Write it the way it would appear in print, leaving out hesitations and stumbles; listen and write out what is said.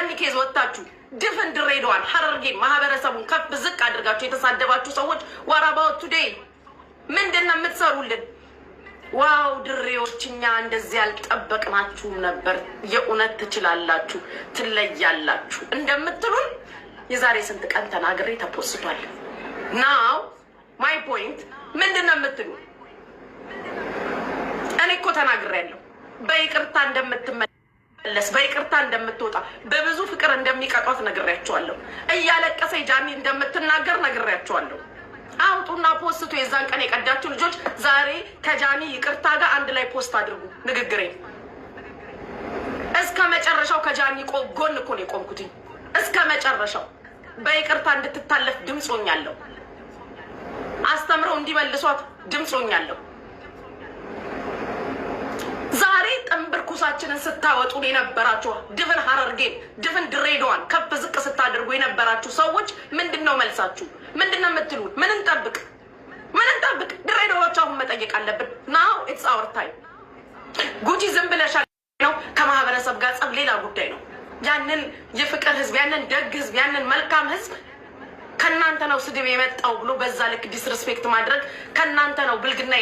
ከጃኒ ኬዝ ወጣችሁ ድፍን ድሬዳዋን ሐረርጌን ማህበረሰቡን ከፍ ዝቅ አድርጋችሁ የተሳደባችሁ ሰዎች ዋራባው ቱዴይ ምንድነው የምትሰሩልን? ዋው ድሬዎች እኛ እንደዚህ ያልጠበቅናችሁም ነበር። የእውነት ትችላላችሁ፣ ትለያላችሁ እንደምትሉን የዛሬ ስንት ቀን ተናግሬ ተፖስቷል። ናው ማይ ፖይንት ምንድነው የምትሉ? እኔ እኮ ተናግሬያለሁ። በይቅርታ እንደምትመለስ በይቅርታ እንደምትወጣ በብዙ ፍቅር እንደሚቀጧት ነግሬያቸዋለሁ። እያለቀሰ ጃኒ እንደምትናገር ነግሬያቸዋለሁ። አውጡና ፖስቱ። የዛን ቀን የቀዳችሁ ልጆች ዛሬ ከጃኒ ይቅርታ ጋር አንድ ላይ ፖስት አድርጉ። ንግግሬ እስከ መጨረሻው ከጃኒ ጎን እኮ ነው የቆምኩትኝ። እስከ መጨረሻው በይቅርታ እንድትታለፍ ድምጾኛለሁ። አስተምረው እንዲመልሷት ድምጾኛለሁ። ዛሬ ጥንብርኩሳችንን ስታወጡ የነበራችሁ ድፍን ሐረርጌን ድፍን ድሬዳዋን ከፍ ዝቅ ስታደርጉ የነበራችሁ ሰዎች ምንድነው መልሳችሁ? ምንድነው የምትሉን? ምን እንጠብቅ? ድሬዳዎች አሁን መጠየቅ አለብን። ናው ኢትስ አወር ታይም። ጉጂ ዝም ብለሻል ነው ከማህበረሰብ ጋር ጸብ ሌላ ጉዳይ ነው። ያንን የፍቅር ህዝብ፣ ያንን ደግ ህዝብ፣ ያንን መልካም ህዝብ ከናንተ ነው ስድብ የመጣው ብሎ በዛ ልክ ዲስሪስፔክት ማድረግ ከናንተ ነው ብልግና